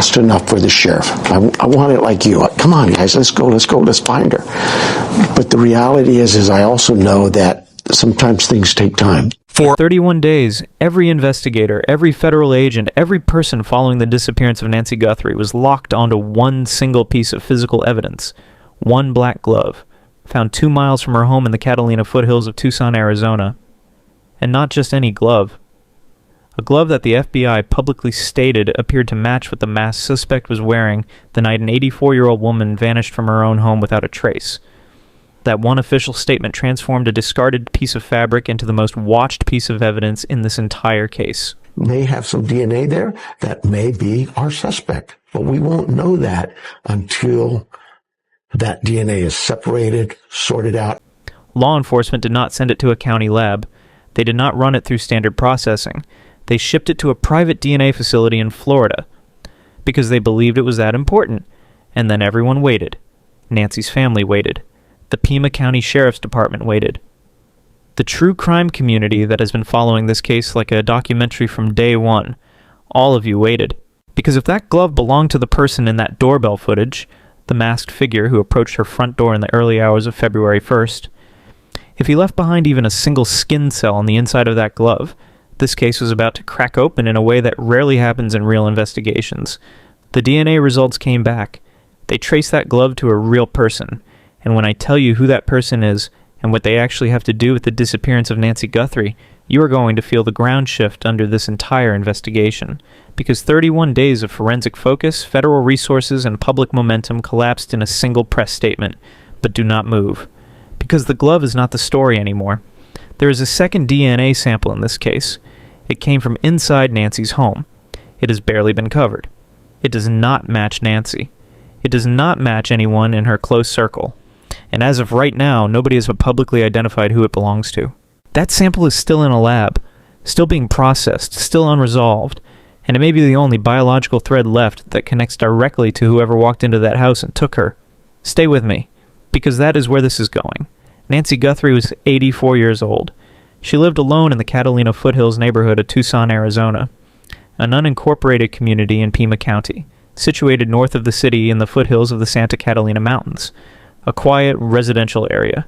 fast enough for the sheriff. I want it like you. Come on, guys, let's go, let's find her. But the reality is I also know that sometimes things take time. For 31 days, every investigator, every federal agent, every person following the disappearance of Nancy Guthrie was locked onto one single piece of physical evidence, one black glove, found 2 miles from her home in the Catalina foothills of Tucson, Arizona. And not just any glove. A glove that the FBI publicly stated appeared to match what the masked suspect was wearing the night an 84-year-old woman vanished from her own home without a trace. That one official statement transformed a discarded piece of fabric into the most watched piece of evidence in this entire case. May have some DNA there that may be our suspect, but we won't know that until that DNA is separated, sorted out. Law enforcement did not send it to a county lab. They did not run it through standard processing. They shipped it to a private DNA facility in Florida because they believed it was that important. And then everyone waited. Nancy's family waited. The Pima County Sheriff's Department waited. The true crime community that has been following this case like a documentary from day one, all of you waited. Because if that glove belonged to the person in that doorbell footage, the masked figure who approached her front door in the early hours of February 1st, if he left behind even a single skin cell on the inside of that glove, this case was about to crack open in a way that rarely happens in real investigations. The DNA results came back. They traced that glove to a real person. And when I tell you who that person is and what they actually have to do with the disappearance of Nancy Guthrie, you are going to feel the ground shift under this entire investigation. Because 31 days of forensic focus, federal resources, and public momentum collapsed in a single press statement. But do not move. Because the glove is not the story anymore. There is a second DNA sample in this case. It came from inside Nancy's home. It has barely been covered. It does not match Nancy. It does not match anyone in her close circle. And as of right now, nobody has publicly identified who it belongs to. That sample is still in a lab, still being processed, still unresolved, and it may be the only biological thread left that connects directly to whoever walked into that house and took her. Stay with me, because that is where this is going. Nancy Guthrie was 84 years old. She lived alone in the Catalina foothills neighborhood of Tucson, Arizona, an unincorporated community in Pima County, situated north of the city in the foothills of the Santa Catalina Mountains. A quiet, residential area.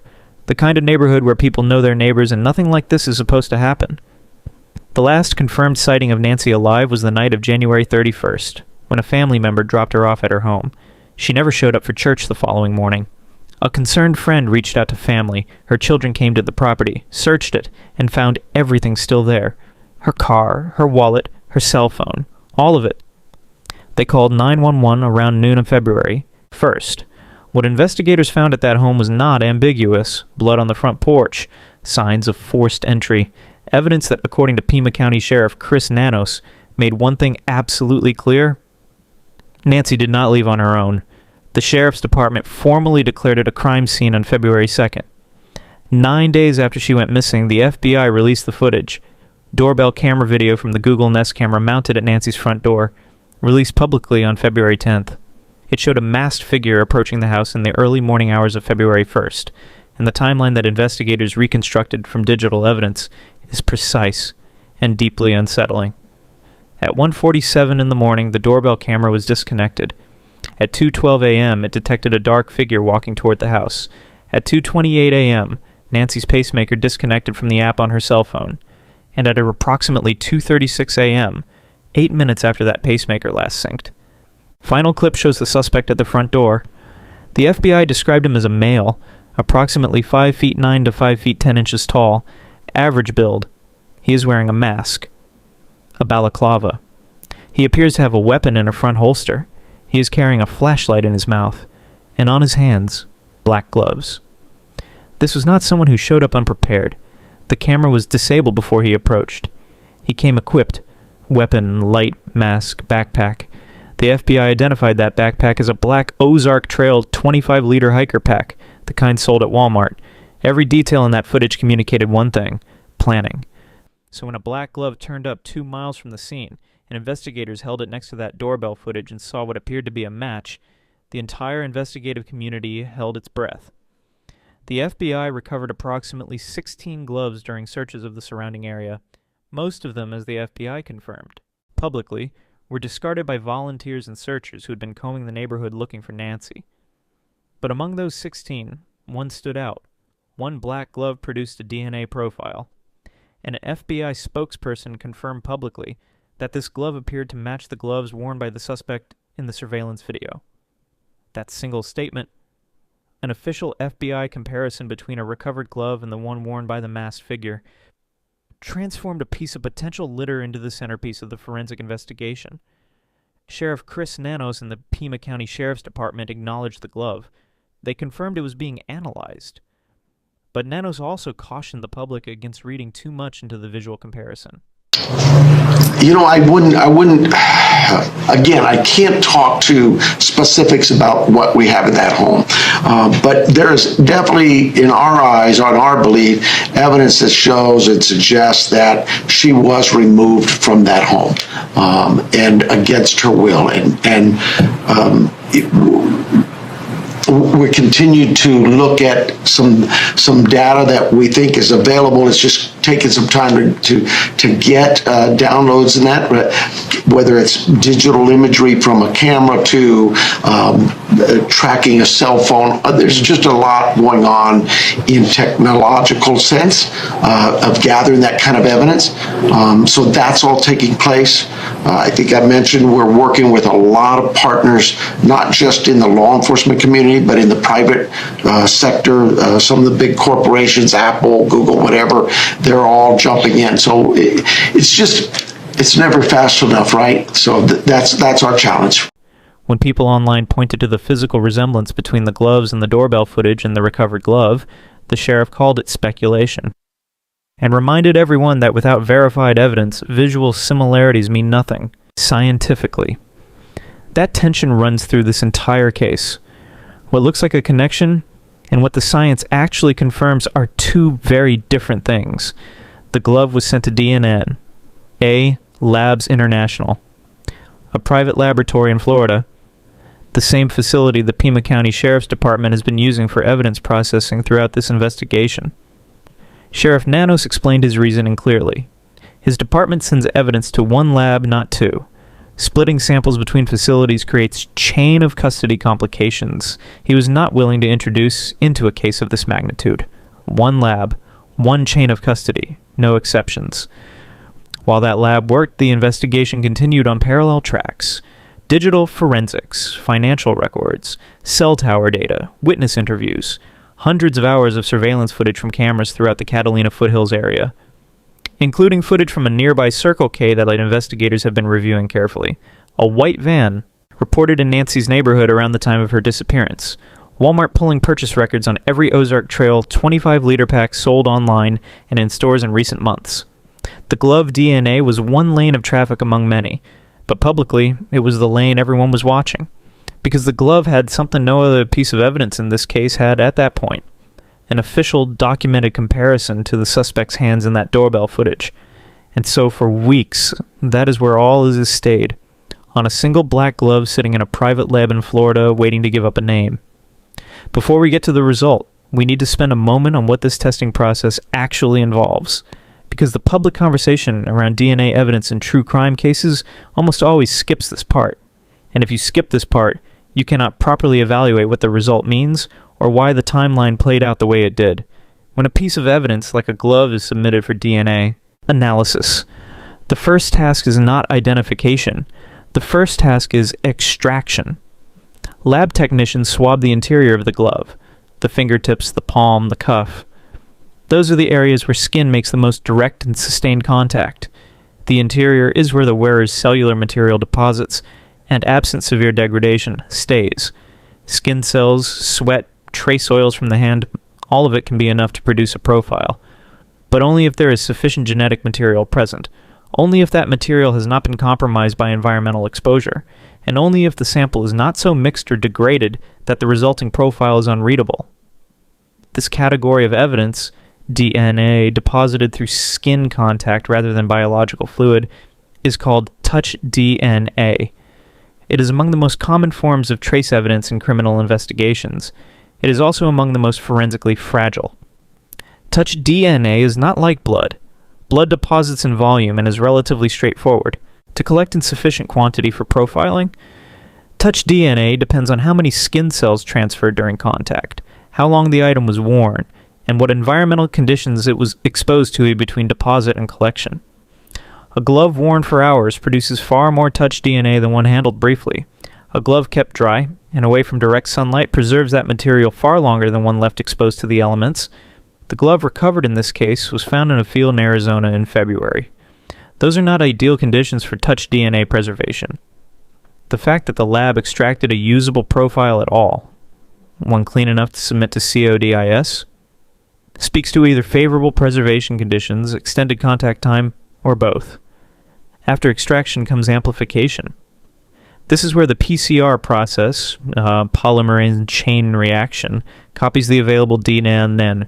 The kind of neighborhood where people know their neighbors and nothing like this is supposed to happen. The last confirmed sighting of Nancy alive was the night of January 31st, when a family member dropped her off at her home. She never showed up for church the following morning. A concerned friend reached out to family. Her children came to the property, searched it, and found everything still there. Her car, her wallet, her cell phone. All of it. They called 911 around noon of February 1st. What investigators found at that home was not ambiguous. Blood on the front porch, signs of forced entry, evidence that, according to Pima County Sheriff Chris Nanos, made one thing absolutely clear. Nancy did not leave on her own. The Sheriff's Department formally declared it a crime scene on February 2nd. 9 days after she went missing, the FBI released the footage. Doorbell camera video from the Google Nest camera mounted at Nancy's front door, released publicly on February 10th. It showed a masked figure approaching the house in the early morning hours of February 1st, and the timeline that investigators reconstructed from digital evidence is precise and deeply unsettling. At 1:47 in the morning, the doorbell camera was disconnected. At 2:12 a.m., it detected a dark figure walking toward the house. At 2:28 a.m., Nancy's pacemaker disconnected from the app on her cell phone. And at approximately 2:36 a.m., 8 minutes after that pacemaker last synced. Final clip shows the suspect at the front door. The FBI described him as a male, approximately 5 feet 9 to 5 feet 10 inches tall, average build. He is wearing a mask, a balaclava. He appears to have a weapon in a front holster. He is carrying a flashlight in his mouth, and on his hands, black gloves. This was not someone who showed up unprepared. The camera was disabled before he approached. He came equipped, weapon, light, mask, backpack. The FBI identified that backpack as a black Ozark Trail 25-liter hiker pack, the kind sold at Walmart. Every detail in that footage communicated one thing: planning. So when a black glove turned up 2 miles from the scene, and investigators held it next to that doorbell footage and saw what appeared to be a match, the entire investigative community held its breath. The FBI recovered approximately 16 gloves during searches of the surrounding area, most of them, as the FBI confirmed, publicly, were discarded by volunteers and searchers who had been combing the neighborhood looking for Nancy. But among those 16, one stood out. One black glove produced a DNA profile. And an FBI spokesperson confirmed publicly that this glove appeared to match the gloves worn by the suspect in the surveillance video. That single statement, an official FBI comparison between a recovered glove and the one worn by the masked figure, transformed a piece of potential litter into the centerpiece of the forensic investigation. Sheriff Chris Nanos in the Pima County Sheriff's Department acknowledged the glove. They confirmed it was being analyzed. But Nanos also cautioned the public against reading too much into the visual comparison. I wouldn't, again, I can't talk to specifics about what we have in that home. But there is definitely, in our eyes, on our belief, evidence that shows and suggests that she was removed from that home, and against her will. We continue to look at some data that we think is available. It's just taking some time to get downloads in that, whether it's digital imagery from a camera to tracking a cell phone. There's just a lot going on in technological sense of gathering that kind of evidence. So that's all taking place. I think I mentioned we're working with a lot of partners, not just in the law enforcement community, but in the private sector. Some of the big corporations, Apple, Google, whatever, they're all jumping in. So it's never fast enough, right? So that's our challenge. When people online pointed to the physical resemblance between the gloves and the doorbell footage and the recovered glove, the sheriff called it speculation, and reminded everyone that without verified evidence, visual similarities mean nothing, scientifically. That tension runs through this entire case. What looks like a connection and what the science actually confirms are two very different things. The glove was sent to DNA, Labs International, a private laboratory in Florida, the same facility the Pima County Sheriff's Department has been using for evidence processing throughout this investigation. Sheriff Nanos explained his reasoning clearly. His department sends evidence to one lab, not two. Splitting samples between facilities creates chain of custody complications he was not willing to introduce into a case of this magnitude. One lab, one chain of custody, no exceptions. While that lab worked, the investigation continued on parallel tracks. Digital forensics, financial records, cell tower data, witness interviews, hundreds of hours of surveillance footage from cameras throughout the Catalina foothills area, including footage from a nearby Circle K that investigators have been reviewing carefully. A white van reported in Nancy's neighborhood around the time of her disappearance. Walmart pulling purchase records on every Ozark Trail 25-liter pack sold online and in stores in recent months. The glove DNA was one lane of traffic among many, but publicly, it was the lane everyone was watching, because the glove had something no other piece of evidence in this case had at that point. An official documented comparison to the suspect's hands in that doorbell footage. And so for weeks, that is where all is stayed, on a single black glove sitting in a private lab in Florida waiting to give up a name. Before we get to the result, we need to spend a moment on what this testing process actually involves, because the public conversation around DNA evidence in true crime cases almost always skips this part. And if you skip this part, you cannot properly evaluate what the result means or why the timeline played out the way it did. When a piece of evidence like a glove is submitted for DNA analysis, the first task is not identification. The first task is extraction. Lab technicians swab the interior of the glove, the fingertips, the palm, the cuff. Those are the areas where skin makes the most direct and sustained contact. The interior is where the wearer's cellular material deposits, and absent severe degradation, stays. Skin cells, sweat, trace oils from the hand, all of it can be enough to produce a profile. But only if there is sufficient genetic material present. Only if that material has not been compromised by environmental exposure. And only if the sample is not so mixed or degraded that the resulting profile is unreadable. This category of evidence, DNA deposited through skin contact rather than biological fluid, is called touch DNA. It is among the most common forms of trace evidence in criminal investigations. It is also among the most forensically fragile. Touch DNA is not like blood. Blood deposits in volume and is relatively straightforward. to collect in sufficient quantity for profiling? Touch DNA depends on how many skin cells transferred during contact, how long the item was worn, and what environmental conditions it was exposed to between deposit and collection. A glove worn for hours produces far more touch DNA than one handled briefly. A glove kept dry and away from direct sunlight preserves that material far longer than one left exposed to the elements. The glove recovered in this case was found in a field in Arizona in February. Those are not ideal conditions for touch DNA preservation. The fact that the lab extracted a usable profile at all, one clean enough to submit to CODIS, speaks to either favorable preservation conditions, extended contact time, or both. After extraction comes amplification. This is where the PCR process, polymerase chain reaction, copies the available DNA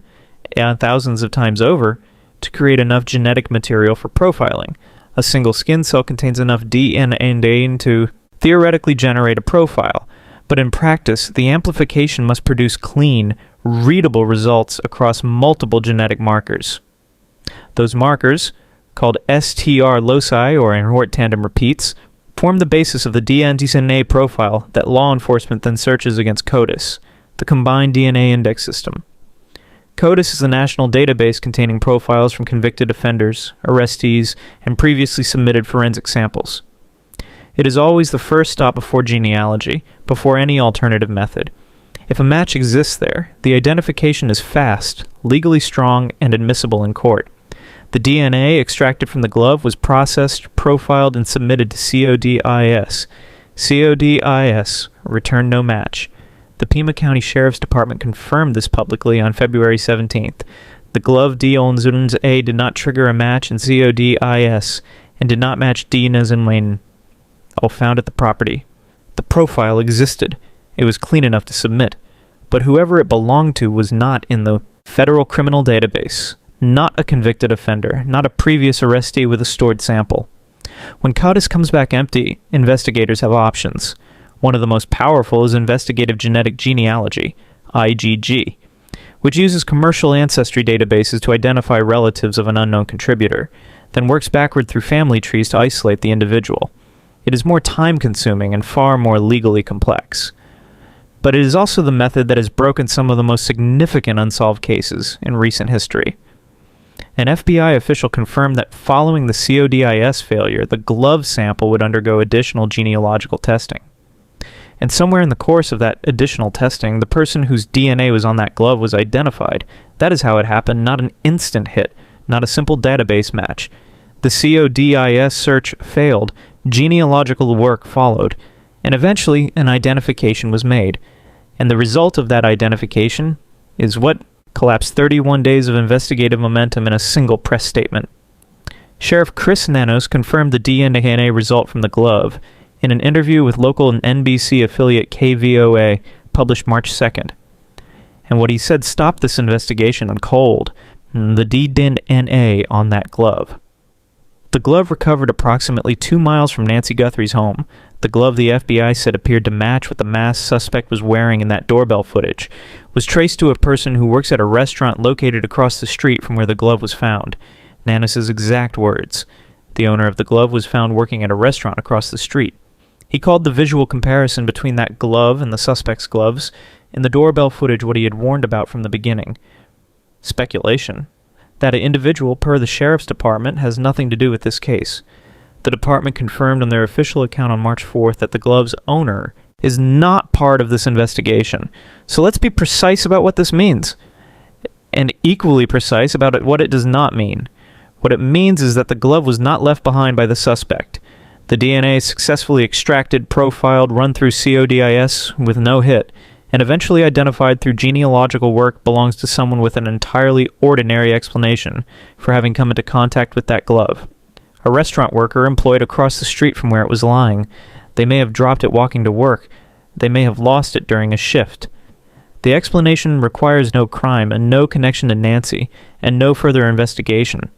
thousands of times over to create enough genetic material for profiling. A single skin cell contains enough DNA to theoretically generate a profile, but in practice, the amplification must produce clean, readable results across multiple genetic markers. Those markers, called STR loci or Inhort tandem repeats, form the basis of the DNA profile that law enforcement then searches against CODIS, the Combined DNA Index System. CODIS is a national database containing profiles from convicted offenders, arrestees, and previously submitted forensic samples. It is always the first stop before genealogy, before any alternative method. If a match exists there, the identification is fast, legally strong, and admissible in court. The DNA extracted from the glove was processed, profiled, and submitted to CODIS. CODIS returned no match. The Pima County Sheriff's Department confirmed this publicly on February 17th. The glove D. Olnzun's A did not trigger a match in CODIS and did not match D. Nezenwain, all found at the property. The profile existed. It was clean enough to submit. But whoever it belonged to was not in the federal criminal database. Not a convicted offender, not a previous arrestee with a stored sample. When CODIS comes back empty, investigators have options. One of the most powerful is investigative genetic genealogy, IgG, which uses commercial ancestry databases to identify relatives of an unknown contributor, then works backward through family trees to isolate the individual. It is more time-consuming and far more legally complex. But it is also the method that has broken some of the most significant unsolved cases in recent history. An FBI official confirmed that following the CODIS failure, the glove sample would undergo additional genealogical testing. And somewhere in the course of that additional testing, the person whose DNA was on that glove was identified. That is how it happened, not an instant hit, not a simple database match. The CODIS search failed, genealogical work followed, and eventually an identification was made. And the result of that identification is what collapsed 31 days of investigative momentum in a single press statement. Sheriff Chris Nanos confirmed the DNA result from the glove in an interview with local NBC affiliate KVOA published March 2nd. And what he said stopped this investigation on cold, the DNA on that glove. The glove recovered approximately 2 miles from Nancy Guthrie's home. The glove the FBI said appeared to match what the masked suspect was wearing in that doorbell footage, was traced to a person who works at a restaurant located across the street from where the glove was found. Nanos' exact words. The owner of the glove was found working at a restaurant across the street. He called the visual comparison between that glove and the suspect's gloves in the doorbell footage what he had warned about from the beginning. Speculation. That individual, per the Sheriff's Department, has nothing to do with this case. The department confirmed on their official account on March 4th that the glove's owner is not part of this investigation. So let's be precise about what this means, and equally precise about what it does not mean. What it means is that the glove was not left behind by the suspect. The DNA is successfully extracted, profiled, run through CODIS with no hit, and eventually identified through genealogical work belongs to someone with an entirely ordinary explanation for having come into contact with that glove. A restaurant worker employed across the street from where it was lying. They may have dropped it walking to work. They may have lost it during a shift. The explanation requires no crime and no connection to Nancy, and no further investigation.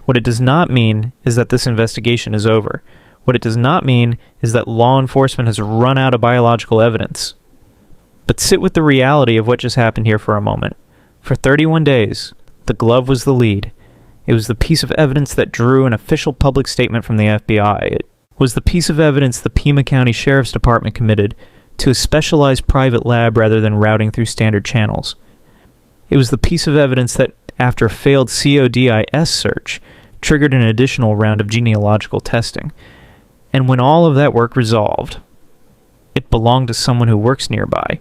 What it does not mean is that this investigation is over. What it does not mean is that law enforcement has run out of biological evidence. But sit with the reality of what just happened here for a moment. For 31 days, the glove was the lead. It was the piece of evidence that drew an official public statement from the FBI. It was the piece of evidence the Pima County Sheriff's Department committed to a specialized private lab rather than routing through standard channels. It was the piece of evidence that, after a failed CODIS search, triggered an additional round of genealogical testing. And when all of that work resolved, it belonged to someone who works nearby,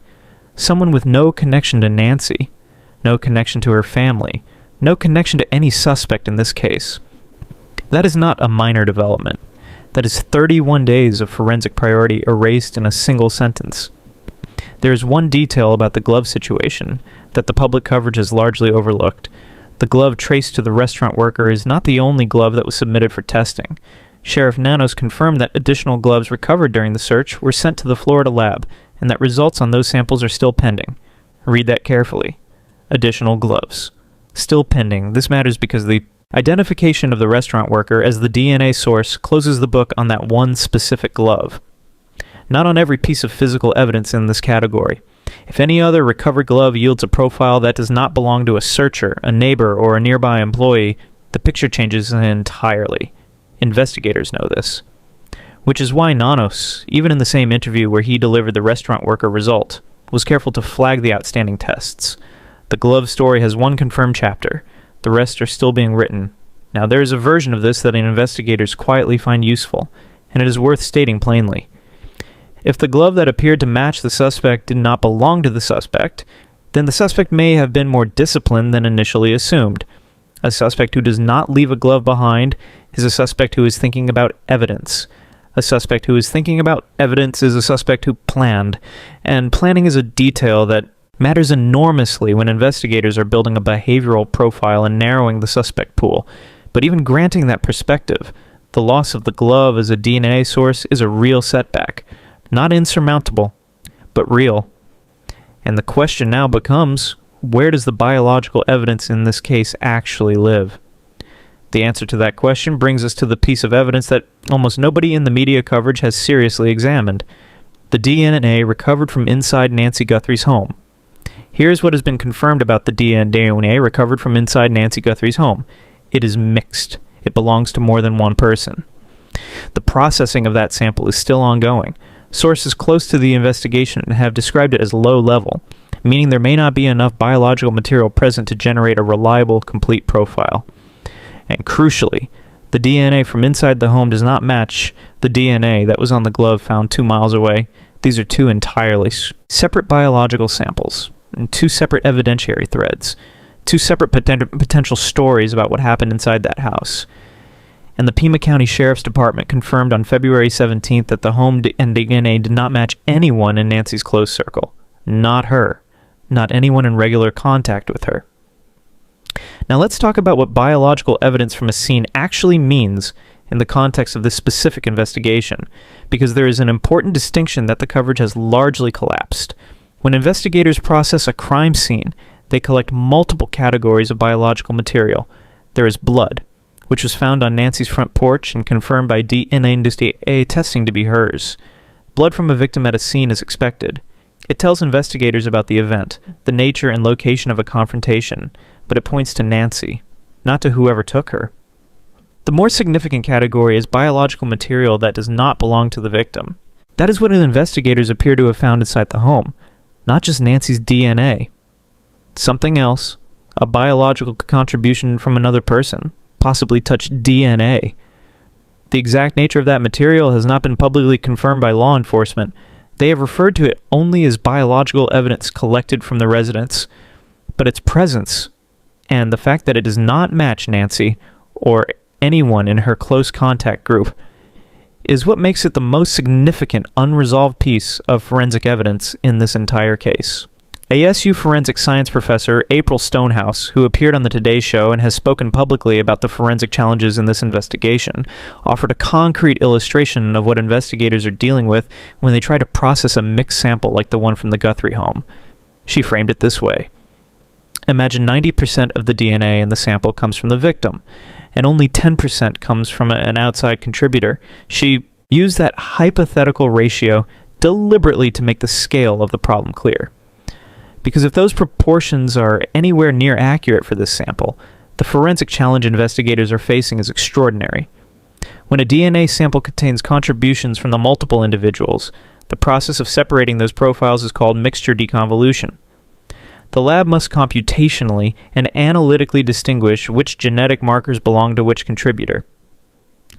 someone with no connection to Nancy, no connection to her family, no connection to any suspect in this case. That is not a minor development. That is 31 days of forensic priority erased in a single sentence. There is one detail about the glove situation that the public coverage has largely overlooked. The glove traced to the restaurant worker is not the only glove that was submitted for testing. Sheriff Nanos confirmed that additional gloves recovered during the search were sent to the Florida lab, and that results on those samples are still pending. Read that carefully. Additional gloves. Still pending. This matters because the identification of the restaurant worker as the DNA source closes the book on that one specific glove. Not on every piece of physical evidence in this category. If any other recovered glove yields a profile that does not belong to a searcher, a neighbor, or a nearby employee, the picture changes entirely. Investigators know this. Which is why Nanos, even in the same interview where he delivered the restaurant worker result, was careful to flag the outstanding tests. The glove story has one confirmed chapter. The rest are still being written. Now there is a version of this that investigators quietly find useful, and it is worth stating plainly. If the glove that appeared to match the suspect did not belong to the suspect, then the suspect may have been more disciplined than initially assumed. A suspect who does not leave a glove behind is a suspect who is thinking about evidence. A suspect who is thinking about evidence is a suspect who planned, and planning is a detail that matters enormously when investigators are building a behavioral profile and narrowing the suspect pool. But even granting that perspective, the loss of the glove as a DNA source is a real setback. Not insurmountable, but real. And the question now becomes, where does the biological evidence in this case actually live? The answer to that question brings us to the piece of evidence that almost nobody in the media coverage has seriously examined. The DNA recovered from inside Nancy Guthrie's home. Here's what has been confirmed about the DNA recovered from inside Nancy Guthrie's home. It is mixed. It belongs to more than one person. The processing of that sample is still ongoing. Sources close to the investigation have described it as low level, meaning there may not be enough biological material present to generate a reliable, complete profile. And crucially, the DNA from inside the home does not match the DNA that was on the glove found 2 miles away. These are two entirely separate biological samples, and two separate evidentiary threads, two separate potential stories about what happened inside that house. And the Pima County Sheriff's Department confirmed on February 17th that the home and DNA did not match anyone in Nancy's close circle. Not her. Not anyone in regular contact with her. Now let's talk about what biological evidence from a scene actually means in the context of this specific investigation, because there is an important distinction that the coverage has largely collapsed. When investigators process a crime scene, they collect multiple categories of biological material. There is blood, which was found on Nancy's front porch and confirmed by DNA testing to be hers. Blood from a victim at a scene is expected. It tells investigators about the event, the nature and location of a confrontation, but it points to Nancy, not to whoever took her. The more significant category is biological material that does not belong to the victim. That is what investigators appear to have found inside the home, not just Nancy's DNA. Something else, a biological contribution from another person, possibly touched DNA. The exact nature of that material has not been publicly confirmed by law enforcement. They have referred to it only as biological evidence collected from the residence, but its presence and the fact that it does not match Nancy or anyone in her close contact group is what makes it the most significant unresolved piece of forensic evidence in this entire case. ASU forensic science professor April Stonehouse, who appeared on the Today Show and has spoken publicly about the forensic challenges in this investigation, offered a concrete illustration of what investigators are dealing with when they try to process a mixed sample like the one from the Guthrie home. She framed it this way. Imagine 90% of the DNA in the sample comes from the victim, and only 10% comes from an outside contributor. She used that hypothetical ratio deliberately to make the scale of the problem clear. Because if those proportions are anywhere near accurate for this sample, The forensic challenge investigators are facing is extraordinary. When a DNA sample contains contributions from the multiple individuals, the process of separating those profiles is called mixture deconvolution. The lab must computationally and analytically distinguish which genetic markers belong to which contributor.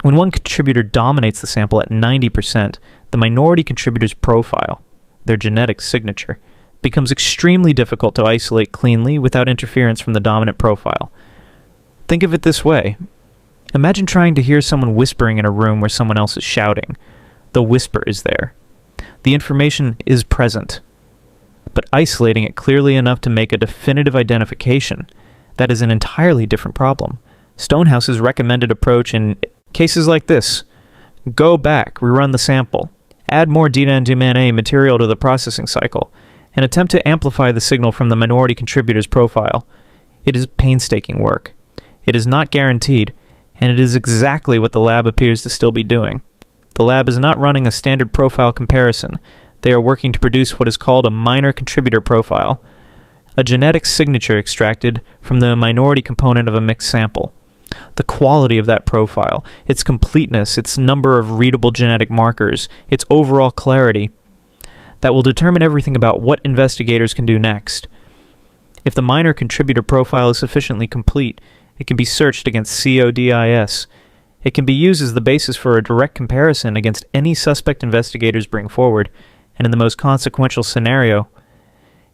When one contributor dominates the sample at 90%, the minority contributor's profile, their genetic signature, becomes extremely difficult to isolate cleanly without interference from the dominant profile. Think of it this way. Imagine trying to hear someone whispering in a room where someone else is shouting. The whisper is there. The information is present. But isolating it clearly enough to make a definitive identification, that is an entirely different problem. Stonehouse's recommended approach in cases like this: go back, rerun the sample, add more DNA material to the processing cycle, and attempt to amplify the signal from the minority contributor's profile. It is painstaking work. It is not guaranteed, and it is exactly what the lab appears to still be doing. The lab is not running a standard profile comparison. They are working to produce what is called a minor contributor profile, a genetic signature extracted from the minority component of a mixed sample. The quality of that profile, its completeness, its number of readable genetic markers, its overall clarity, that will determine everything about what investigators can do next. If the minor contributor profile is sufficiently complete, it can be searched against CODIS. It can be used as the basis for a direct comparison against any suspect investigators bring forward, and in the most consequential scenario,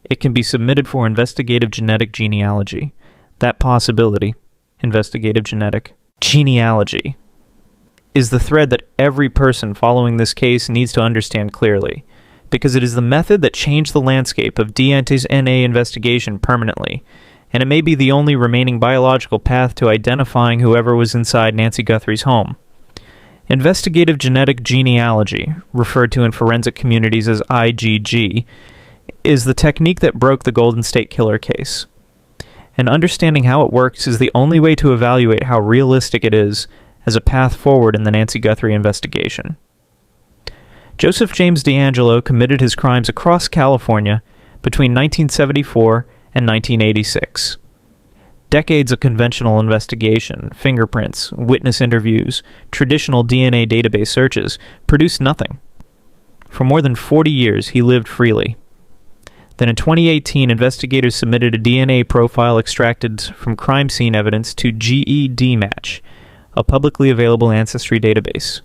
it can be submitted for investigative genetic genealogy. That possibility, investigative genetic genealogy, is the thread that every person following this case needs to understand clearly, because it is the method that changed the landscape of DNA investigation permanently, and it may be the only remaining biological path to identifying whoever was inside Nancy Guthrie's home. Investigative genetic genealogy, referred to in forensic communities as IgG, is the technique that broke the Golden State Killer case. And understanding how it works is the only way to evaluate how realistic it is as a path forward in the Nancy Guthrie investigation. Joseph James DeAngelo committed his crimes across California between 1974 and 1986. Decades of conventional investigation, fingerprints, witness interviews, traditional DNA database searches produced nothing. For more than 40 years, he lived freely. Then in 2018, investigators submitted a DNA profile extracted from crime scene evidence to GEDmatch, a publicly available ancestry database.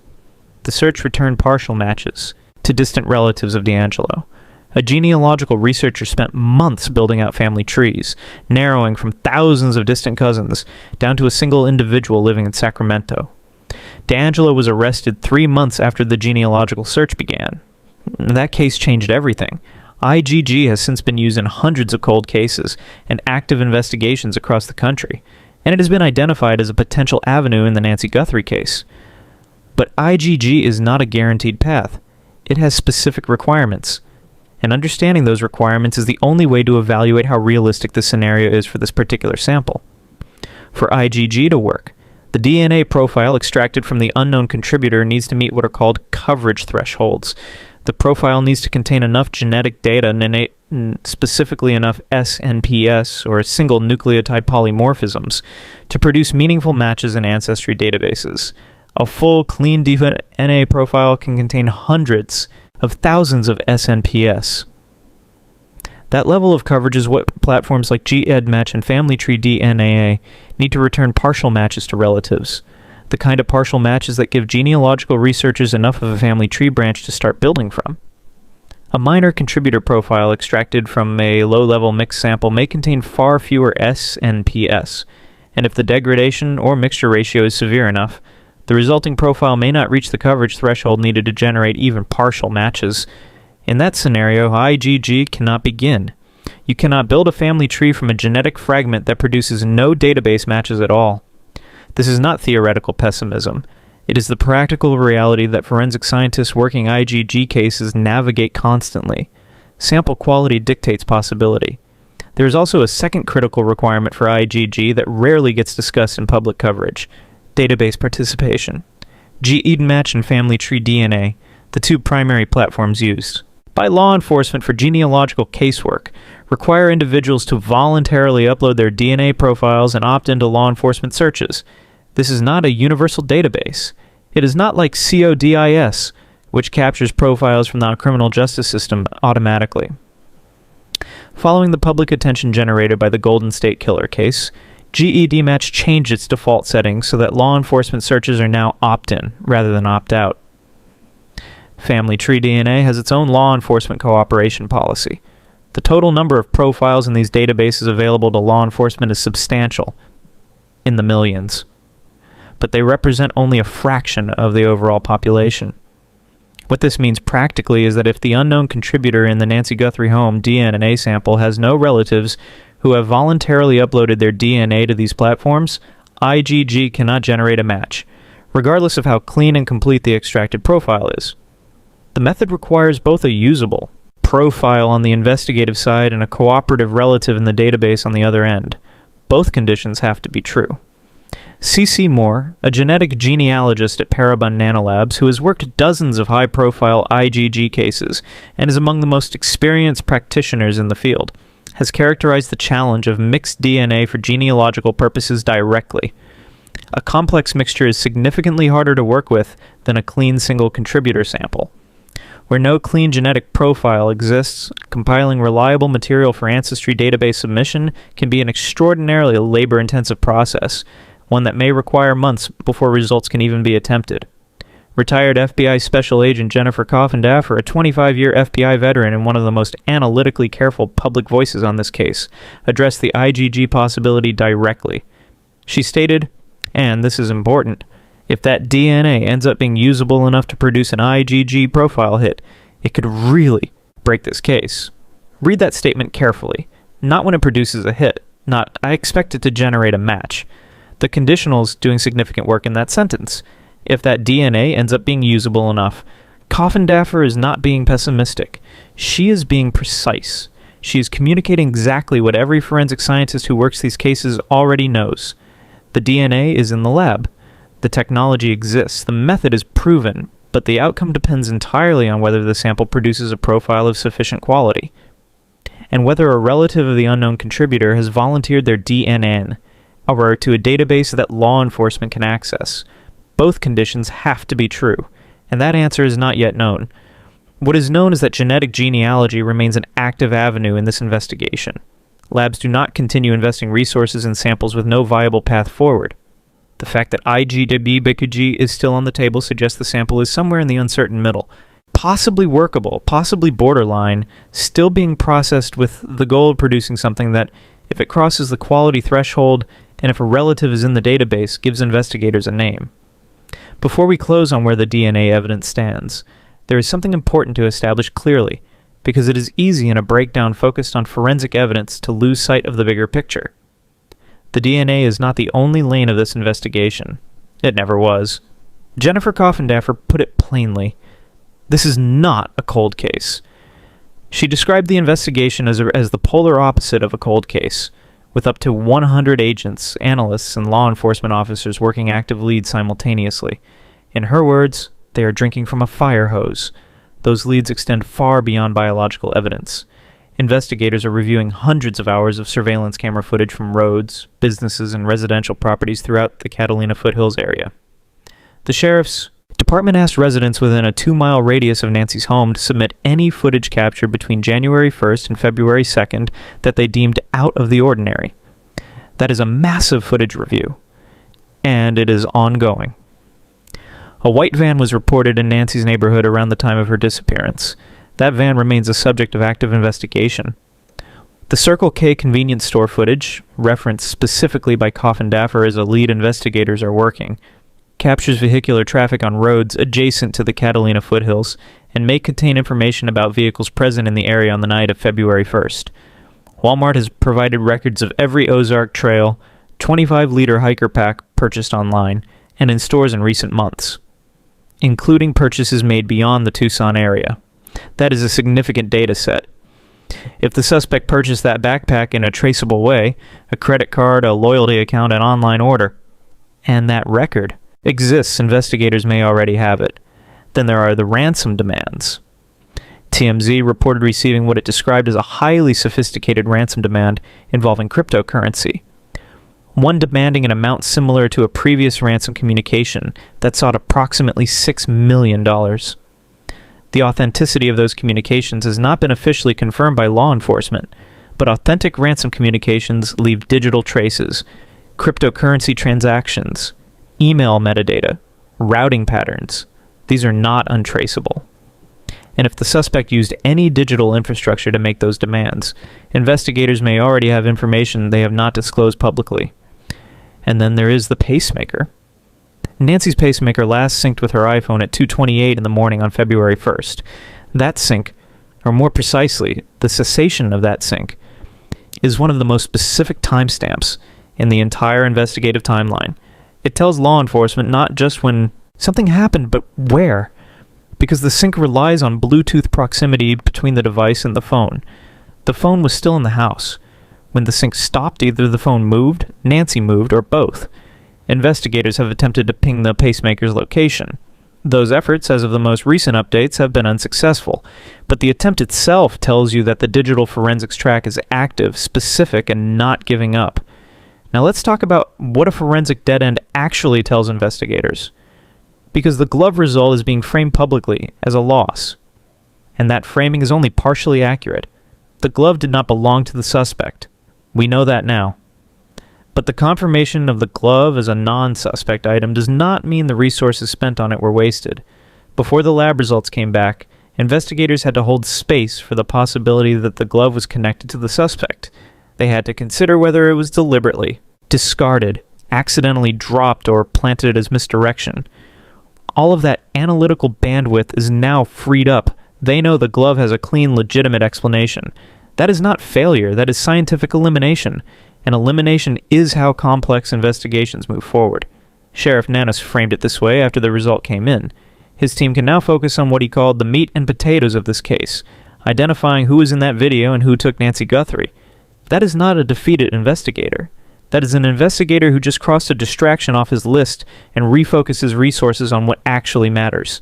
The search returned partial matches to distant relatives of DeAngelo. A genealogical researcher spent months building out family trees, narrowing from thousands of distant cousins down to a single individual living in Sacramento. DeAngelo was arrested 3 months after the genealogical search began. That case changed everything. IgG has since been used in hundreds of cold cases and active investigations across the country, and it has been identified as a potential avenue in the Nancy Guthrie case. But IgG is not a guaranteed path. It has specific requirements, and understanding those requirements is the only way to evaluate how realistic the scenario is for this particular sample. For IgG to work, the DNA profile extracted from the unknown contributor needs to meet what are called coverage thresholds. The profile needs to contain enough genetic data, specifically enough SNPs, or single nucleotide polymorphisms, to produce meaningful matches in ancestry databases. A full, clean DNA profile can contain hundreds of thousands of SNPs. That level of coverage is what platforms like GEDmatch and Family Tree DNA need to return partial matches to relatives. The kind of partial matches that give genealogical researchers enough of a family tree branch to start building from. A minor contributor profile extracted from a low-level mixed sample may contain far fewer SNPs, and if the degradation or mixture ratio is severe enough, the resulting profile may not reach the coverage threshold needed to generate even partial matches. In that scenario, IgG cannot begin. You cannot build a family tree from a genetic fragment that produces no database matches at all. This is not theoretical pessimism. It is the practical reality that forensic scientists working IgG cases navigate constantly. Sample quality dictates possibility. There is also a second critical requirement for IgG that rarely gets discussed in public coverage: database participation. GEDmatch and Family Tree DNA, the two primary platforms used by law enforcement for genealogical casework, require individuals to voluntarily upload their DNA profiles and opt into law enforcement searches. This is not a universal database. It is not like CODIS, which captures profiles from the criminal justice system automatically. Following the public attention generated by the Golden State Killer case, GED Match changed its default settings so that law enforcement searches are now opt-in rather than opt-out. Family Tree DNA has its own law enforcement cooperation policy. The total number of profiles in these databases available to law enforcement is substantial, in the millions. But they represent only a fraction of the overall population. What this means practically is that if the unknown contributor in the Nancy Guthrie home DNA sample has no relatives who have voluntarily uploaded their DNA to these platforms, IgG cannot generate a match, regardless of how clean and complete the extracted profile is. The method requires both a usable profile on the investigative side and a cooperative relative in the database on the other end. Both conditions have to be true. C.C. Moore, a genetic genealogist at Parabon Nanolabs who has worked dozens of high-profile IgG cases and is among the most experienced practitioners in the field, has characterized the challenge of mixed DNA for genealogical purposes directly. A complex mixture is significantly harder to work with than a clean single contributor sample. Where no clean genetic profile exists, compiling reliable material for ancestry database submission can be an extraordinarily labor-intensive process, one that may require months before results can even be attempted. Retired FBI Special Agent Jennifer Coffindaffer, a 25-year FBI veteran and one of the most analytically careful public voices on this case, addressed the IgG possibility directly. She stated, and this is important, if that DNA ends up being usable enough to produce an IgG profile hit, it could really break this case. Read that statement carefully. Not when it produces a hit. Not, I expect it to generate a match. The conditional's doing significant work in that sentence. If that DNA ends up being usable enough, Coffindaffer is not being pessimistic. She is being precise. She is communicating exactly what every forensic scientist who works these cases already knows. The DNA is in the lab. The technology exists, the method is proven, but the outcome depends entirely on whether the sample produces a profile of sufficient quality, and whether a relative of the unknown contributor has volunteered their DNN, or to a database that law enforcement can access. Both conditions have to be true, and that answer is not yet known. What is known is that genetic genealogy remains an active avenue in this investigation. Labs do not continue investing resources in samples with no viable path forward. The fact that IgG is still on the table suggests the sample is somewhere in the uncertain middle, possibly workable, possibly borderline, still being processed with the goal of producing something that, if it crosses the quality threshold and if a relative is in the database, gives investigators a name. Before we close on where the DNA evidence stands, there is something important to establish clearly, because it is easy in a breakdown focused on forensic evidence to lose sight of the bigger picture. The DNA is not the only lane of this investigation. It never was. Jennifer Coffindaffer put it plainly. This is not a cold case. She described the investigation as the polar opposite of a cold case, with up to 100 agents, analysts, and law enforcement officers working active leads simultaneously. In her words, they are drinking from a fire hose. Those leads extend far beyond biological evidence. Investigators are reviewing hundreds of hours of surveillance camera footage from roads, businesses, and residential properties throughout the Catalina foothills area. The sheriff's department asked residents within a 2-mile radius of Nancy's home to submit any footage captured between January 1st and February 2nd that they deemed out of the ordinary. That is a massive footage review, and it is ongoing. A white van was reported in Nancy's neighborhood around the time of her disappearance. That van remains a subject of active investigation. The Circle K convenience store footage, referenced specifically by Coffindaffer as a lead investigators are working, captures vehicular traffic on roads adjacent to the Catalina foothills and may contain information about vehicles present in the area on the night of February 1st. Walmart has provided records of every Ozark Trail, 25-liter hiker pack purchased online, and in stores in recent months, including purchases made beyond the Tucson area. That is a significant data set. If the suspect purchased that backpack in a traceable way, a credit card, a loyalty account, an online order, and that record exists, investigators may already have it. Then there are the ransom demands. TMZ reported receiving what it described as a highly sophisticated ransom demand involving cryptocurrency, one demanding an amount similar to a previous ransom communication that sought approximately $6 million. The authenticity of those communications has not been officially confirmed by law enforcement, but authentic ransom communications leave digital traces, cryptocurrency transactions, email metadata, routing patterns. These are not untraceable. And if the suspect used any digital infrastructure to make those demands, investigators may already have information they have not disclosed publicly. And then there is the pacemaker. Nancy's pacemaker last synced with her iPhone at 2:28 in the morning on February 1st. That sync, or more precisely, the cessation of that sync, is one of the most specific timestamps in the entire investigative timeline. It tells law enforcement not just when something happened, but where, because the sync relies on Bluetooth proximity between the device and the phone. The phone was still in the house. When the sync stopped, either the phone moved, Nancy moved, or both. Investigators have attempted to ping the pacemaker's location. Those efforts, as of the most recent updates, have been unsuccessful, but the attempt itself tells you that the digital forensics track is active, specific, and not giving up. Now let's talk about what a forensic dead end actually tells investigators. Because the glove result is being framed publicly as a loss, and that framing is only partially accurate. The glove did not belong to the suspect. We know that now. But the confirmation of the glove as a non-suspect item does not mean the resources spent on it were wasted. Before the lab results came back, investigators had to hold space for the possibility that the glove was connected to the suspect. They had to consider whether it was deliberately discarded, accidentally dropped, or planted as misdirection. All of that analytical bandwidth is now freed up. They know the glove has a clean, legitimate explanation. That is not failure, that is scientific elimination. And elimination is how complex investigations move forward. Sheriff Nanus framed it this way after the result came in. His team can now focus on what he called the meat and potatoes of this case, identifying who was in that video and who took Nancy Guthrie. That is not a defeated investigator. That is an investigator who just crossed a distraction off his list and refocused his resources on what actually matters.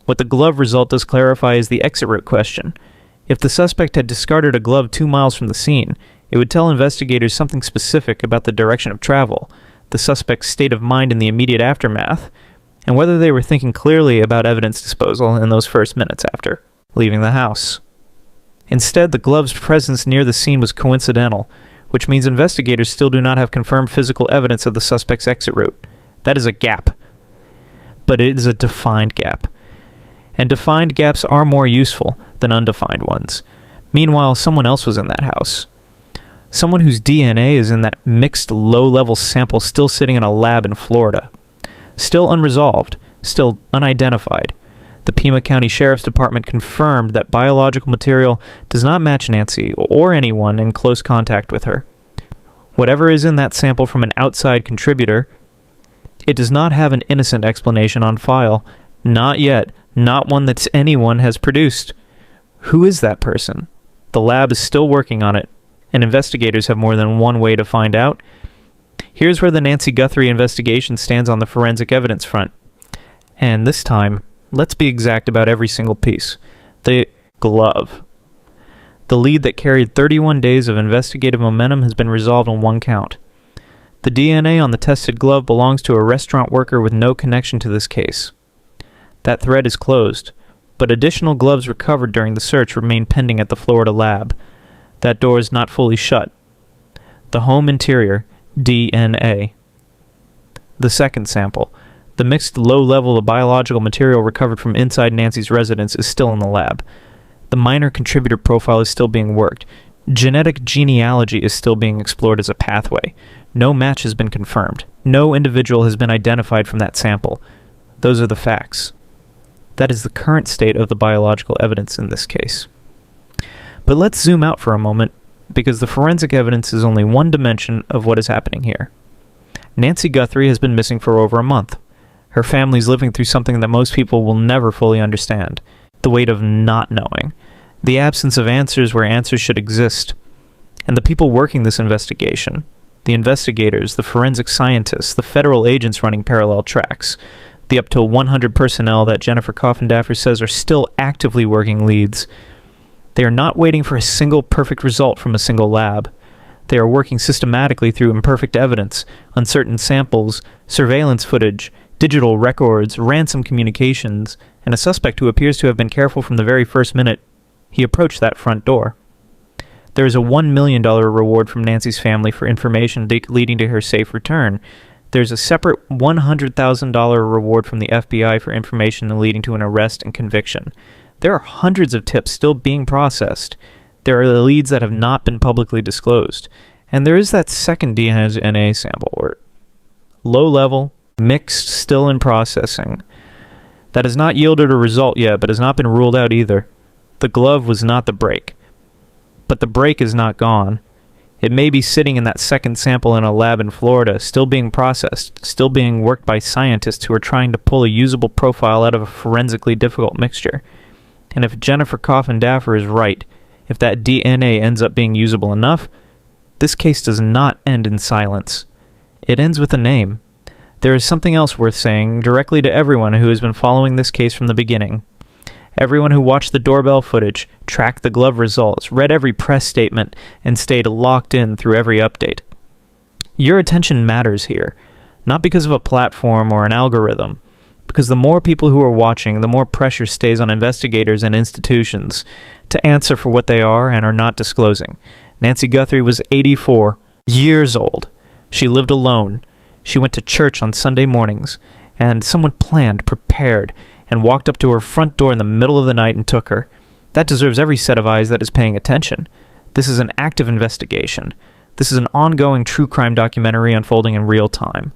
What the glove result does clarify is the exit route question. If the suspect had discarded a glove 2 miles from the scene, it would tell investigators something specific about the direction of travel, the suspect's state of mind in the immediate aftermath, and whether they were thinking clearly about evidence disposal in those first minutes after leaving the house. Instead, the glove's presence near the scene was coincidental, which means investigators still do not have confirmed physical evidence of the suspect's exit route. That is a gap. But it is a defined gap. And defined gaps are more useful than undefined ones. Meanwhile, someone else was in that house. Someone whose DNA is in that mixed low-level sample still sitting in a lab in Florida. Still unresolved, still unidentified. The Pima County Sheriff's Department confirmed that biological material does not match Nancy or anyone in close contact with her. Whatever is in that sample from an outside contributor, it does not have an innocent explanation on file. Not yet, not one that anyone has produced. Who is that person? The lab is still working on it, and investigators have more than one way to find out. Here's where the Nancy Guthrie investigation stands on the forensic evidence front. And this time, let's be exact about every single piece. The glove. The lead that carried 31 days of investigative momentum has been resolved on one count. The DNA on the tested glove belongs to a restaurant worker with no connection to this case. That thread is closed, but additional gloves recovered during the search remain pending at the Florida lab. That door is not fully shut. The home interior, DNA. The second sample, the mixed low level of biological material recovered from inside Nancy's residence, is still in the lab. The minor contributor profile is still being worked. Genetic genealogy is still being explored as a pathway. No match has been confirmed. No individual has been identified from that sample. Those are the facts. That is the current state of the biological evidence in this case. But let's zoom out for a moment, because the forensic evidence is only one dimension of what is happening here. Nancy Guthrie has been missing for over a month. Her family's living through something that most people will never fully understand. The weight of not knowing. The absence of answers where answers should exist. And the people working this investigation, the investigators, the forensic scientists, the federal agents running parallel tracks, the up to 100 personnel that Jennifer Coffindaffer says are still actively working leads, They are not waiting for a single perfect result from a single lab. They are working systematically through imperfect evidence, uncertain samples, surveillance footage, digital records, ransom communications, and a suspect who appears to have been careful from the very first minute he approached that front door. There is a $1 million reward from Nancy's family for information leading to her safe return. There's a separate $100,000 reward from the FBI for information leading to an arrest and conviction. There are hundreds of tips still being processed. There are the leads that have not been publicly disclosed. And there is that second DNA sample, or low level, mixed, still in processing. That has not yielded a result yet, but has not been ruled out either. The glove was not the break. But the break is not gone. It may be sitting in that second sample in a lab in Florida, still being processed, still being worked by scientists who are trying to pull a usable profile out of a forensically difficult mixture. And if Jennifer Coffin-Daffer is right, if that DNA ends up being usable enough, this case does not end in silence. It ends with a name. There is something else worth saying directly to everyone who has been following this case from the beginning. Everyone who watched the doorbell footage, tracked the glove results, read every press statement, and stayed locked in through every update. Your attention matters here, not because of a platform or an algorithm, because the more people who are watching, the more pressure stays on investigators and institutions to answer for what they are and are not disclosing. Nancy Guthrie was 84 years old. She lived alone. She went to church on Sunday mornings, and someone planned, prepared, and walked up to her front door in the middle of the night and took her. That deserves every set of eyes that is paying attention. This is an active investigation. This is an ongoing true crime documentary unfolding in real time.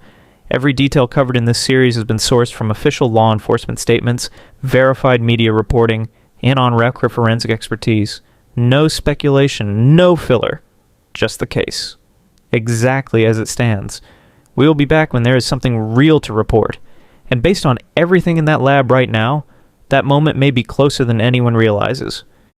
Every detail covered in this series has been sourced from official law enforcement statements, verified media reporting, and on-record forensic expertise. No speculation, no filler. Just the case. Exactly as it stands. We will be back when there is something real to report. And based on everything in that lab right now, that moment may be closer than anyone realizes.